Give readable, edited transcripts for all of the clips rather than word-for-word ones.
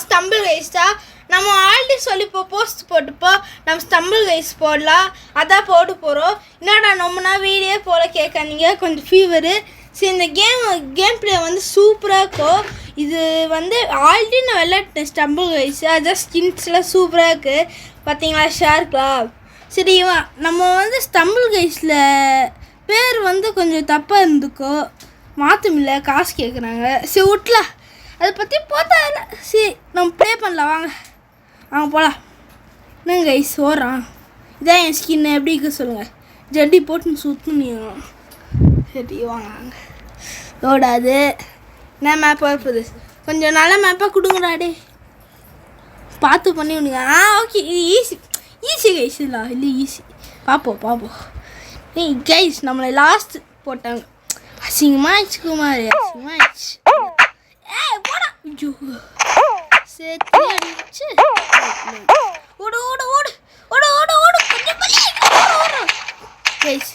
Stumble guys தான் நம்ம already சொல்லி போஸ்ட் போட்டுப்போம். நம்ம ஸ்டம்பிள் கைஸ் போடலாம், அதான் போட்டு போகிறோம். என்னடா நம்மனா வீடியோ போல கேட்காதீங்க, கொஞ்சம் ஃபீவரு. சரி, இந்த கேம் பிளே வந்து சூப்பராக இருக்கும். இது வந்து ஆல்ரெடி நான் விளையாட்டேன் ஸ்டம்பிள் கைஸ், அதான் ஸ்கின்ஸ்லாம் சூப்பராக இருக்குது. பார்த்தீங்களா ஷார்க்லாம். சரி, நம்ம வந்து ஸ்டம்பிள் கைஸில் பேர் வந்து கொஞ்சம் தப்பாக இருந்துக்கோ, மாற்றமில்ல, காசு கேட்குறாங்க. சரி விட்லாம், அதை பற்றி போத்தா இல்லை. சரி நம்ம ப்ளே பண்ணலாம், வாங்க போகலாம். என்னங்க கைஸ் ஓடுறான், இதான் என் ஸ்கின் எப்படி இருக்கு சொல்லுங்கள். ஜட்டி போட்டு சுற்றணும். சரி வாங்க. ஓடாது. என்ன மேப் வரப்போகுது, கொஞ்சம் நல்ல மேப்பாக கொடுங்கடாடே, பார்த்து பண்ணி விடுங்க. ஓகே, இது ஈஸி கைஸ். இல்லை ஈஸி, பார்ப்போம். கைஸ் நம்மளை லாஸ்ட் போட்டாங்க, அசிங்கமாக ஆயிடுச்சு குமார், அசிங்கமாக ஆயிடுச்சு. போடா, சேர்த்து அடிச்சு ஓடு கைஸ்.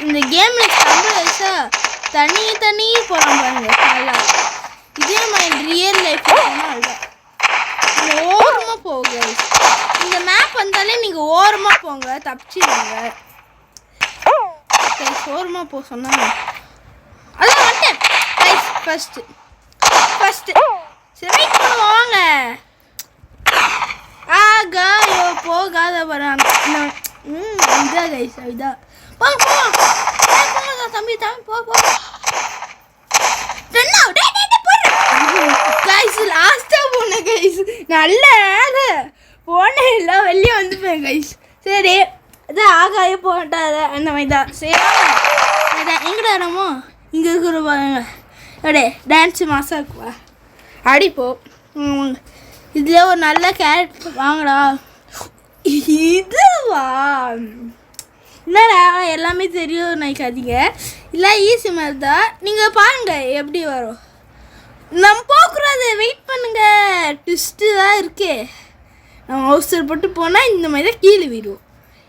இந்த கேமில் ஸ்டம்பிள்ஸா தண்ணி போகலாம் பாருங்க. இதே மாதிரி ரியல் லைஃப் அதுதான் ஓரமாக போங்க கைஸ். இந்த மேப் வந்தாலே நீங்கள் ஓரமாக போங்க, தப்பிச்சிடுங்க கைஸ். ஓரமாக போக சொன்னாங்க, அதான் வந்துட்டேன் கைஸ். ஃபஸ்ட்டு சரி வெயிட் பண்ணுவாங்க. ஆகாயோ போகாத வராங்க. இதா கைஸ், இதா போங்க தம்பி போ கைஸ். லாஸ்ட்டாக போனேன் கைஸ், நல்ல போனேன் இல்லை, வெளியே வந்துப்பேன் கைஸ். சரி அதான் ஆகாய போட்டாத அந்த மாதிரி தான். சரி அதான் எங்கடா இடமோ இங்கே இருக்கிற பாருங்க. அப்படியே டான்ஸு மாசாக இருக்குவா, அடிப்போ. இதில் ஒரு நல்ல கேரக்டர் வாங்கடா. இதுவா என்னடா எல்லாமே தெரியும் நினைக்காதீங்க, இல்லை ஈஸி மாதிரி தான். நீங்கள் பாருங்கள் எப்படி வரும். நம்ம போகக்கூடாது, வெயிட் பண்ணுங்க, ட்விஸ்ட்டு தான் இருக்கே. நம்ம அவசரப்பட்டு போனால் இந்த மாதிரி தான் கீழே விடுவோம்.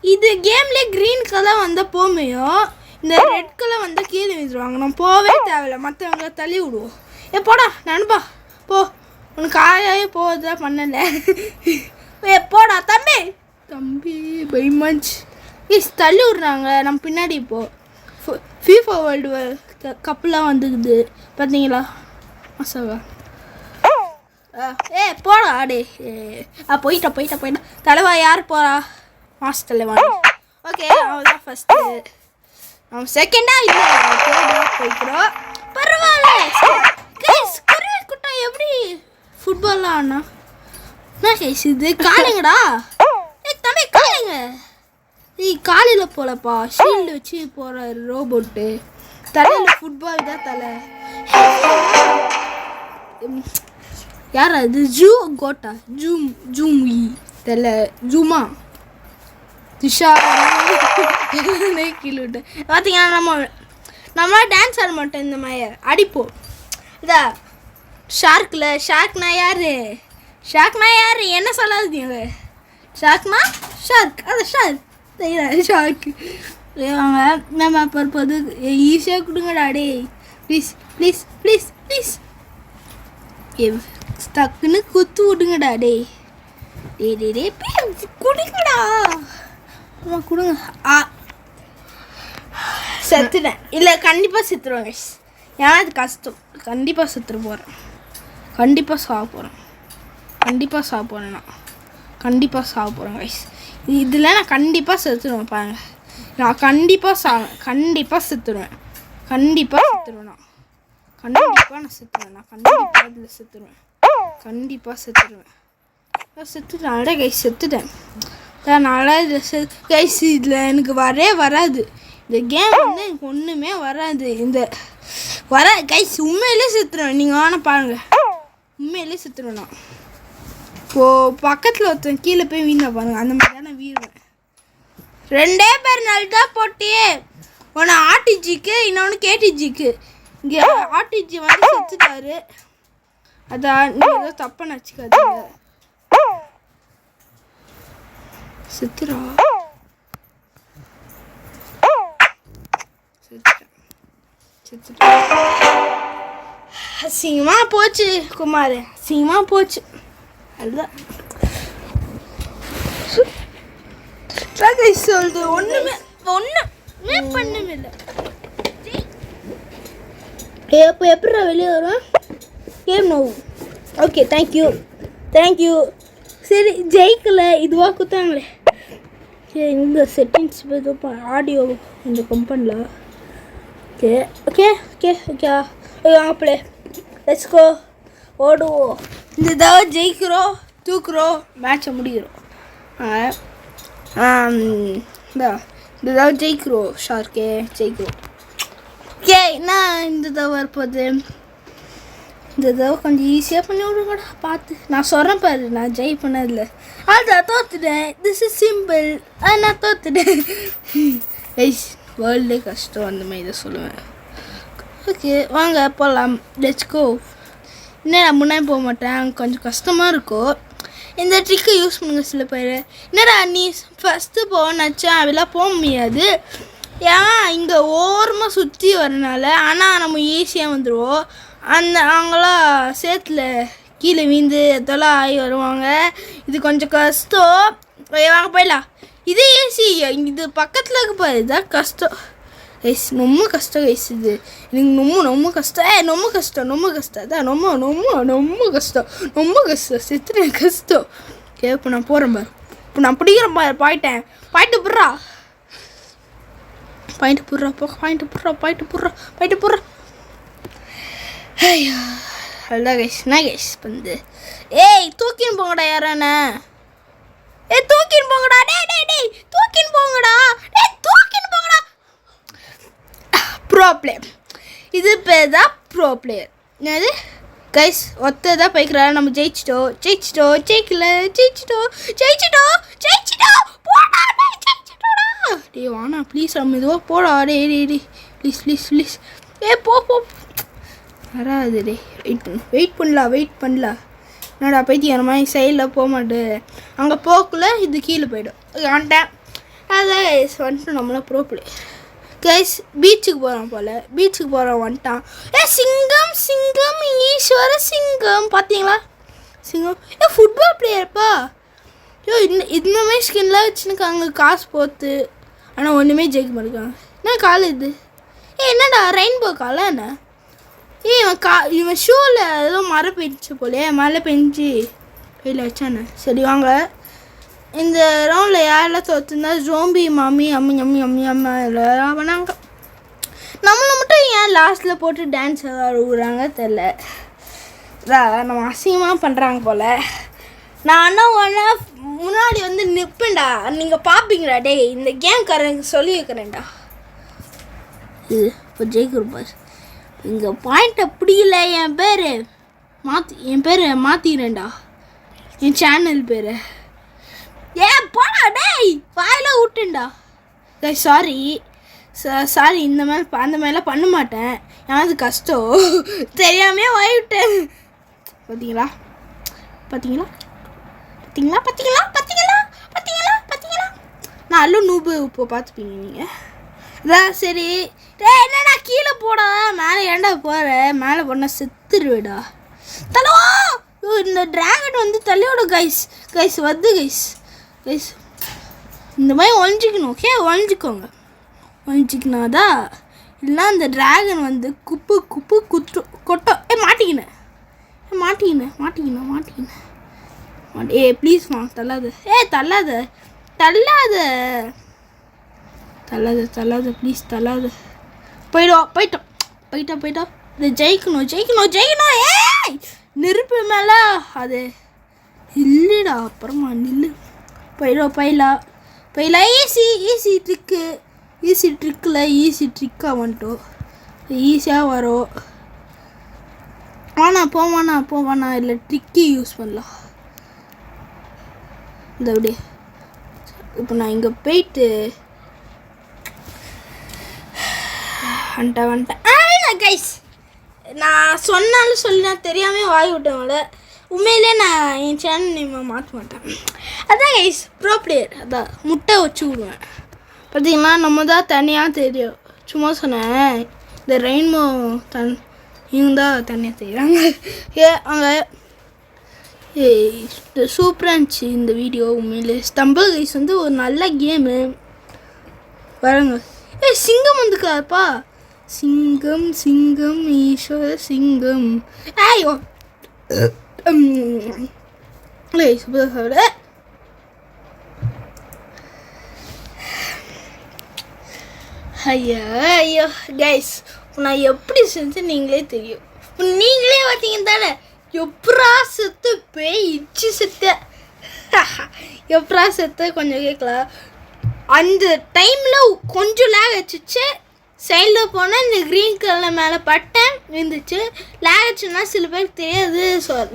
இது கேம்லேயே க்ரீன் கலர் வந்தால் போமையும், இந்த ரெட் கலர் வந்தால் கீழே விழுந்துருவாங்க. நம்ம போகவே தேவையில்லை, மற்றவங்க தள்ளி விடுவோம். போடா நண்பா போ, உனக்கு ஆயாவே போவதுதான் பண்ணலை. போடா தம்பி பயமாச்சு. தள்ளி விட்றாங்க நம்ம பின்னாடி. இப்போது ஃபீஃபா வேர்ல்டு கப்பெலாம் வந்துக்குது பார்த்தீங்களா மசாவா. போடா ஆடே. போயிட்டா தலைவா. யார் போகிறா? மாஸ் தலைவா. ஓகே, அவதான் ஃபஸ்ட்டு. நம்ம செகண்டாக இல்லை போய்க்கிறோம், பரவாயில்ல கைஸ். கருவேல் குட்டம் எப்படி ஃபுட்பால்லாம் ஆனா என்ன கைஸ் இது? காலைங்கடா தம்பி, காலைங்க. காலையில் போகலப்பா, ஷீல்டு வச்சு போகிற ரோபோட்டு. தலையில் ஃபுட்பால் தான் தலை. யார் அது? கோட்டா ஜூமி தலை ஜூமா திஷா கீழே விட்டு. பார்த்தீங்கன்னா நம்ம டான்ஸ் ஆட மாட்டோம், இந்த மாதிரி அடிப்போம். இதா ஷார்க்னா யார்? என்ன சொல்லாதீங்க. ஷார்க்னா ஷார்க், அது ஷார்க். வாங்க நம்ம பருப்பது ஈஸியாக கொடுங்கடா டே, ப்ளீஸ் டக்குன்னு குத்து விடுங்கடா டே கொடுங்கடா. கொடுங்க. செத்துட்டேன். இல்லை கண்டிப்பாக செத்துருவேன் கைஸ், ஏன்னா அது கஷ்டம். கண்டிப்பாக செத்துற போகிறேன், கண்டிப்பாக சாக போகிறேன் நான் கண்டிப்பாக சாக போகிறேன் கைஸ். இதில் நான் கண்டிப்பாக செத்துருவேன் பாருங்க. நான் கண்டிப்பாக செத்துருவேன் நான் கண்டிப்பாக இதில் செத்துருவேன் அட கைஸ். செத்துட்டேன் நல்லா. இதில் கைஸ் இதில் எனக்கு வராது. இந்த கேம் வந்து எனக்கு ஒன்றுமே வராது. இந்த கைஸ் உண்மையிலே செத்துருவேன். நீங்கள் ஆனால் பாருங்கள், உண்மையிலே செத்துருவேன் நான். இப்போது பக்கத்தில் ஒருத்தன் கீழே போய் வீணா பாருங்கள், அந்த மாதிரி தான் நான் வீழுவேன். 2 பேர் நல்லா போட்டியே, ஒன்று ஆர்டிஜிக்கு, இன்னொன்று கேடிஜிக்கு. இங்கே ஆர்டிஜி வந்து செத்துட்டாரு, அதான் நீங்கள் ஏதோ தப்பாக நினச்சிக்காதீங்க. செத்துட்டேன். அசிங்கமாக போச்சு குமார், அசிங்கமாக போச்சு. அதுதான் சொல்லுது, ஒன்றுமே பண்ணவில்லை. இப்போ எப்படி வெளியே வருவேன்? Game no. Okay, thank you. சரி, ஜெயிக்கலை, இதுவாக குத்தாங்களே. சரி, இந்த செட்டிங்ஸ் ஆடியோ இந்த கம்பெனியில். ஓகே வாங்கப்பிள்ளை, லெட்ஸ் கோ, ஓடுவோம். இந்த தடவை ஜெயிக்கிறோம், தூக்குறோம், மேட்சை முடிக்கிறோம். இந்த தடவை ஜெயிக்கிறோம், ஷார்க்கே ஜெயிக்கிறோம். ஓகே, நான் இந்த தடவை இருப்பது இந்த தடவை கொஞ்சம் ஈஸியாக பண்ணி விடுங்கடா பார்த்து. நான் சொல்கிறேன் பாரு, நான் ஜெய் பண்ணதில்ல, அதான் தோத்துட்டேன். திஸ் இஸ் சிம்பிள், நான் தோத்துட்டேன். வேர்ல்டே கஷ்டம் அந்த மாதிரி தான் சொல்லுவேன். ஓகே வாங்க போகலாம், லெட்ஸ் கோ. இன்னும் நான் முன்னாடி போக மாட்டேன், கொஞ்சம் கஷ்டமாக இருக்கும். இந்த ட்ரிக்கை யூஸ் பண்ணுங்க சில பேர். என்னடா நீ ஃபஸ்ட்டு போனாச்சா, அதெல்லாம் போக முடியாது. ஏன் இங்கே ஓரமாக சுற்றி வரனால. ஆனால் நம்ம ஈஸியாக வந்துடுவோம். அவங்களாம் சேத்துல கீழே வீந்து அதெல்லாம் ஆகி வருவாங்க. இது கொஞ்சம் கஷ்டம். வாங்க போயிடலாம். இது ஈஸி, இது பக்கத்தில் இருக்கப்பா, இதுதான் கஷ்டம் கைஸ், ரொம்ப கஷ்டம் கைஸ். இது எனக்கு ரொம்ப கஷ்டம். ரொம்ப கஷ்டம் அதான் ரொம்ப கஷ்டம் செத்துறேன் கஷ்டம். ஓகே, இப்போ நான் போகிறேன் பாரு, இப்போ நான் பிடிக்கிறேன் பாரு. பாயிண்ட்டு புடுறா. ஐயோ, அதுதான் கைஸ். என்ன கைஸ் வந்து தூக்கின்னு போங்கடா யாரானே. தூக்கின்னு போங்கடா. டேய் தூக்கின்னு போங்கடா. ப்ரோ பிளேயர், இது பேர் தான் ப்ரோ பிளேயர். என்னது கைஸ், ஒத்ததான் போய்க்கிறாரு. நம்ம ஜெயிச்சிட்டோம். போடா டே, வாண்ணா ப்ளீஸ், நம்ம இதுவாக போடா. டே ப்ளீஸ் போ வராது. டே வெயிட் பண்ணலாம். என்னடா பைத்தியம் மாதிரி சைடில் போக மாட்டேன். அங்கே போக்குள்ள இது கீழே போய்டும். வந்துட்டேன். அதான் கைஸ் வந்துட்டு நம்மளாம் ப்ரோ பிளேயர். கைஸ் பீச்சுக்கு போகிறோம் வந்துட்டான். சிங்கம் ஈஸ்வர சிங்கம் பார்த்தீங்களா? சிங்கம் ஃபுட்பால் பிளேயர்ப்பா. இந்த மாதிரி ஸ்கின்லாம் வச்சுருக்காங்க காசு போத்து. ஆனால் ஒன்றுமே ஜெயிக்க மாட்டேங்காங்க. என்ன கால் இது? என்னடா ரெயின்போ காலா என்ன? இவன் ஷூவில் ஏதோ மழை பெஞ்சிச்சு போலே. மழை பெஞ்சு வெயில் வச்சானே. சரி வாங்க, இந்த ரவுண்டில் யாரெல்லாம் தோற்றுந்தா ஜோம்பி மாமி அம்மா எல்லாம் பண்ணாங்க. நம்மளை மட்டும் ஏன் லாஸ்ட்டில் போட்டு டான்ஸ் ஆடுறாங்க தெரில. நம்ம அசிங்கமாக பண்ணுறாங்க போல். நான் ஒன்றா முன்னாடி வந்து நிற்பேன்டா, நீங்கள் பார்ப்பீங்களா? டே இந்த கேம்காரனுக்கு சொல்லி வைக்கிறேன்டா. இது இப்போ ஜெயிக்கிறப்பார். இங்கே பாயிண்ட்டை பிடிக்கல. என் பேர் மாற்றிக்கிறேன்டா, என் சேனல் பேர். போடா டேய், வாயில விட்டுண்டா. சாரி இந்த மாதிரி அந்த மாதிரிலாம் பண்ண மாட்டேன். ஏன்னா கஷ்டம் தெரியாமே வாய் விட்டேன். பார்த்தீங்களா? நான் அல்ல நூபு இப்போ பார்த்துப்பீங்க நீங்கள். அதான் சரி. என்னடா கீழே போடா, மேலே ஏண்டா போகிற? மேலே போனால் செத்துருவேடா. தலவா, இந்த டிராகன் வந்து தலையோட கைஸ் வந்து கைஸ் இந்த மாதிரி ஒழிஞ்சிக்கணும். ஓகே, ஒழிஞ்சிக்கனாதான். இல்லைனா இந்த டிராகன் வந்து குப்பு கொட்டும். மாட்டிக்கினேன். ப்ளீஸ்மா தள்ளாத. தள்ளாத ப்ளீஸ், தள்ளாத. போயிட்டோம். இதை ஜெயிக்கணும். நெருப்பு மேலே அது இல்லைடா, அப்புறமா நில்லு. போயிடலாம். ஈஸி ட்ரிக்காக வந்துட்டோம். ஈஸியாக வரும். போவானா இல்லை ட்ரிக்கி யூஸ் பண்ணலாம். இந்த அப்படியே இப்போ நான் இங்கே போயிட்டு வந்துட்டேன் கைஸ். நான் சொன்னாலும் சொல்லி நான் தெரியாமல் வாய் விட்டவங்கள உண்மையிலே நான் என் சேனல் நேமை மாற்ற மாட்டேன். அதான் கைஸ் ப்ரோ பிளேயர். அதான் முட்டை வச்சு விடுவேன். பார்த்தீங்கன்னா நம்ம தான் தனியாக தெரியும். சும்மா சொன்னேன். இந்த ரெயின்போ இவங்க தான் தனியாக செய்கிறாங்க. அங்கே சூப்பராக இருந்துச்சு இந்த வீடியோ. உண்மையிலே ஸ்டம்பிள் கைஸ் வந்து ஒரு நல்ல கேமு. பாருங்க, சிங்கம் வந்துக்காப்பா. சிங்கம் சிங்கம் ஈஸ்வர சிங்கம். ஐயோ ஐயோ ஐயோ கைஸ், நான் எப்படி செஞ்சு நீங்களே தெரியும். நீங்களே பார்த்தீங்க தானே எப்பரா செத்து பேய் இச்சு செத்த எப்பரா செத்து கொஞ்சம் கேட்கலாம். அந்த டைமில் கொஞ்சம் லேக் வச்சுச்சு. சைடில் போனால் இந்த க்ரீன் கலர் மேலே பட்டேன் இருந்துச்சு. லேக் ஆச்சுன்னா சில பேருக்கு தெரியாது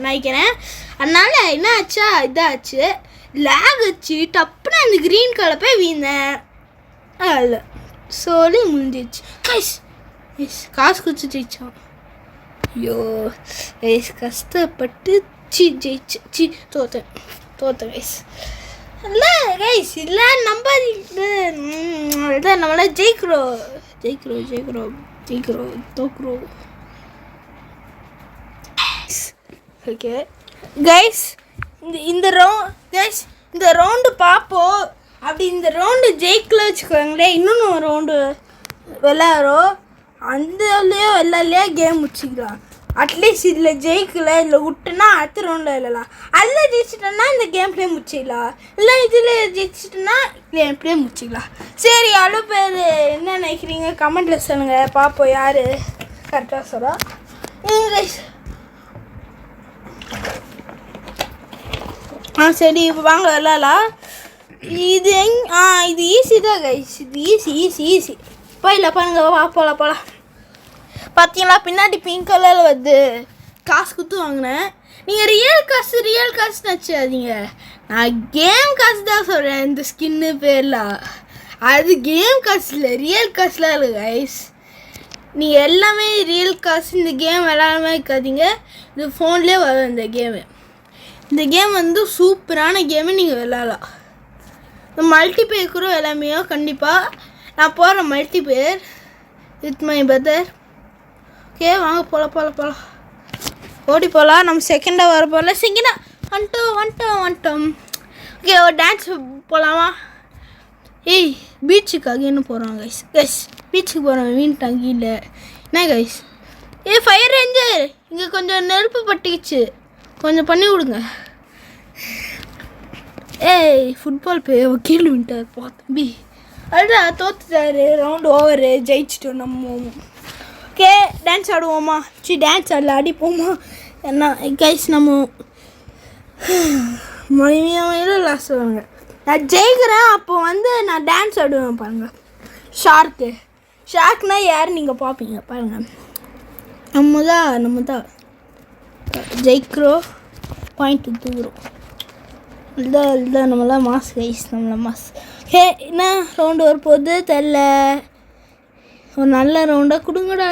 நினைக்கிறேன். அதனால் என்ன ஆச்சா இதாச்சு, லேக் வச்சு டப்புன்னு அந்த க்ரீன் கலர் போய் வீந்தேன். இல்லை சொல்லி முடிஞ்சிச்சு கைஸ். காசு குச்சி ஜெயிச்சோம். ஐயோ கைஸ், கஷ்டப்பட்டு ஜெயிச்சு தோத்தேன் கைஸ். இல்லை கைஸ், இல்லை நம்ம இதான் நம்மள ஜெயிக்கிறோம் தோக்குறோம். ஓகே கைஸ், இந்த ரவுண்டு பார்ப்போம். அப்படி இந்த ரவுண்டு ஜெயிக்கல வச்சுக்கோங்களேன், இன்னொன்று ரவுண்டு விளையாடுறோம். அந்தலையோ எல்லாலையோ கேம் முடிச்சிக்கலாம். அட்லீஸ்ட் இதில் ஜெயிக்கல, இதில் விட்டுனா அடுத்த ரவுண்டில் விளையாடலாம். அதில் ஜெயிச்சிட்டோன்னா இந்த கேம் பிளே முடிச்சிக்கலாம். இல்லை இதில் ஜெயிச்சிட்டோன்னா கேம் பிளே முடிச்சிக்கலாம். சரி, அவ்வளோ பேர் என்ன நினைக்கிறீங்க கமெண்ட்டில் சொல்லுங்கள். பார்ப்போம் யார் கரெக்டாக சொல்கிறா. இங்கிலீஷ் சரி, இப்போ வாங்க விளையாடலாம். இது இது ஈஸி தான் கைஸ். இது ஈஸி போயிடலாம். பாருங்க, போகலாம். பார்த்தீங்களா, பின்னாடி பிங்க் கலரில் வருது. காசு கொடுத்து வாங்கினேன். நீங்கள் ரியல் காசு நினச்சாதீங்க. நான் கேம் காசு தான் சொல்கிறேன். இந்த ஸ்கின்னு பேர்லாம் அது கேம் காசு இல்லை, ரியல் காசுலாம் இல்லை கைஸ். நீங்கள் எல்லாமே ரியல் காசு. இந்த கேம் விளாடாமே இருக்காதீங்க. இது ஃபோன்லேயே வரும் இந்த கேமு. இந்த கேம் வந்து சூப்பரான கேமு. நீங்கள் விளாடலாம். மல்டிபிளேயர் கூட எல்லாமே கண்டிப்பாக நான் போகிறேன். Multiplayer with my brother. Okay வாங்க போகலாம். ஓடி போகலாம். நம்ம செகண்டாக வர போகல. செகண்டாக வந்துட்டோம். ஓகே, ஒரு டான்ஸ் போகலாமா? பீச்சுக்காக என்ன போகிறோம் கைஸ். பீச்சுக்கு போகிறோம். வீண்ட்டாங்க இல்லை என்ன கைஸ். ஃபயர் ரேஞ்சர், இங்கே கொஞ்சம் நெருப்பு பட்டிக்கிச்சு, கொஞ்சம் பண்ணி விடுங்க. ஃபுட்பால் போய் கீழே விட்டார் தம்பி. அதுதான் தோத்துட்டாரு. ரவுண்டு ஓவரு, ஜெயிச்சிட்டோம் நம்ம. ஓகே, டான்ஸ் ஆடுவோமா? டான்ஸ் ஆடல, அடிப்போமா? என்ன கைஸ், நம்ம மொழிமையில லாஸ்ட் வருவாங்க. நான் ஜெயிக்கிறேன். அப்போ வந்து நான் டான்ஸ் ஆடுவேன். பாருங்கள், ஷார்க்னா யார் நீங்கள் பார்ப்பீங்க. பாருங்கள், நம்ம தான் ஜெயிக்கிறோம். பாயிண்ட் தூக்குறோம். இதுதான் நம்மளாம் மாஸ் கைஸ். மாஸ். என்ன ரவுண்டு வரப்போகுது தெரில. ஒரு நல்ல ரவுண்டாக கொடுங்கடா.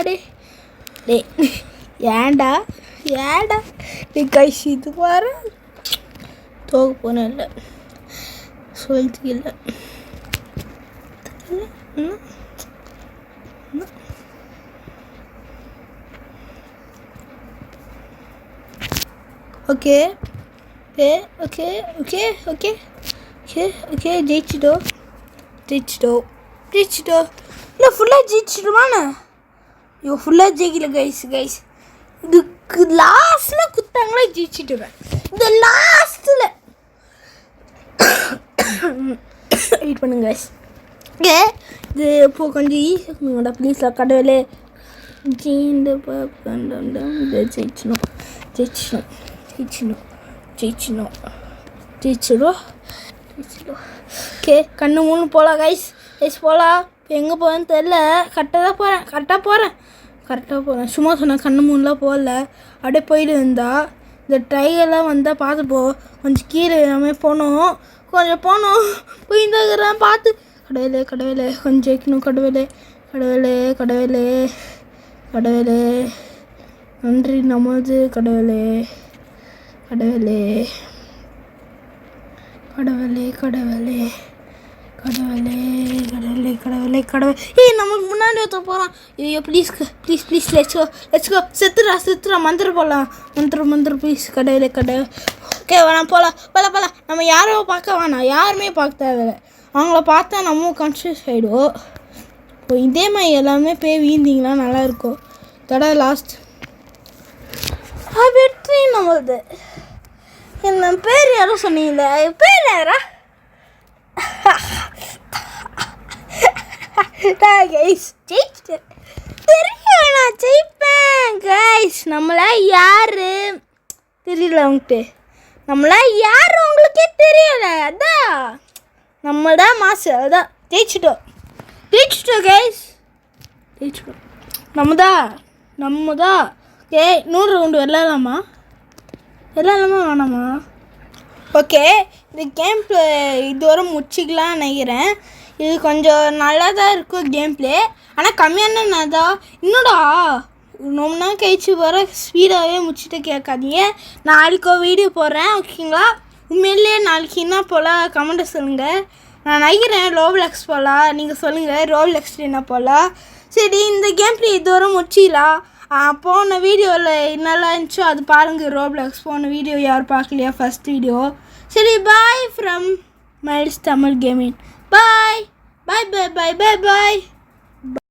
டே ஏண்டா டே கைஸ், இது பாரு தோக்க போனேன். இல்லை சொல்லிட்டு இல்லை. ஓகே ஜெயிச்சிட்டோம். இல்லை ஃபுல்லாக ஜெயிச்சிடுவானே. ஐயோ, ஃபுல்லாக ஜெயிக்கல கைஸ். இதுக்கு லாஸ்ட்டில் குத்தாங்களே ஜெயிச்சிட்டுவேன். இந்த லாஸ்ட்டில் வெயிட் பண்ணுங்க கைஸ். ஓகே, இது இப்போது கொஞ்சம் ஈஸியாக ப்ளீஸில் கடவுளே. ஜெயிச்சிடும். ஓகே, கண்ணு மூணு போகலாம் கைஸ். போகலாம். இப்போ எங்கே போகிறேன்னு தெரில. கரெக்டாக போகிறேன். சும்மா சொன்னேன், கண்ணு மூணுலாம் போகல. அப்படியே போயிட்டு இருந்தா இந்த ட்ரைகெல்லாம் வந்தால் பார்த்துப்போ. கொஞ்சம் கீழே எல்லாமே போனோம். போய் இருந்தாக்கிறேன் பார்த்து. கடவுளே கொஞ்சம் ஜெயிக்கணும். கடவுளே நன்றி நமது கடவுளே. கடவுளே கடவுளே கடவுளே கடவுளே. ஏய் நமக்கு முன்னாடி ஒருத்த போகிறான். ஐயோ please please please let's go. செத்துறா மந்திர போகலாம். மந்திரம் ப்ளீஸ் கடவுளே கடவுள். ஓகே வேணாம் போகலாம். நம்ம யாரோ பார்க்க வேணாம், யாருமே பார்க்க தேவையில்லை. அவங்கள பார்த்தா நம்ம கான்ஷியஸ் ஆகிடுவோம். இப்போ இதே மாதிரி எல்லாமே போய் வீழ்ந்தீங்களா நல்லாயிருக்கும். தடவை லாஸ்ட் வெற்றி நம்மளது. என்ன பேர் யாரும் சொன்னீங்களே, பேர் யாரா? கைஸ் ஜெயிச்சிட்டேன். தெரியும் நான் ஜெயிப்பேன் கைஸ். நம்மள யாரு தெரியல உங்கள்கிட்ட, நம்மள யாரு உங்களுக்கே தெரியல. அதான் நம்ம தான் மாசு. அதான் ஜெயிச்சிட்டோம் கைஸ், ஜெயிச்சிட்டோம். நம்ம தான். ஓகே 100 ரவுண்டு விளாடலாமா வேணாமா? ஓகே இந்த கேம் ப்ளே இதுவரை முடிச்சிக்கலாம்னு நினைக்கிறேன். இது கொஞ்சம் நல்லா தான் இருக்கும் கேம் ப்ளே, ஆனால் கம்மியான தான். இன்னோடா ரொம்ப நாள் கழிச்சு வர ஸ்பீடாகவே முடிச்சுட்டு கேட்காதீங்க. நாளைக்கு வீடியோ போடுறேன் ஓகேங்களா? உண்மையிலே நாளைக்கு என்ன போல் கமெண்ட்டை சொல்லுங்கள். நான் நினைக்கிறேன் ரோப்ளெக்ஸ் போகலாம், நீங்கள் சொல்லுங்கள் ரோப்ளெக்ஸ் என்ன போகலாம். சரி இந்த கேம் ப்ளே இதுவரை முடிச்சிடலாம். போன வீடியோவில் என்னெல்லாம் இருந்துச்சோ அது பாருங்கள். ரோப்ளெக்ஸ் போன வீடியோ யாரும் பார்க்கலையா, ஃபஸ்ட் வீடியோ. சரி bye from miles Tamil gaming. Bye.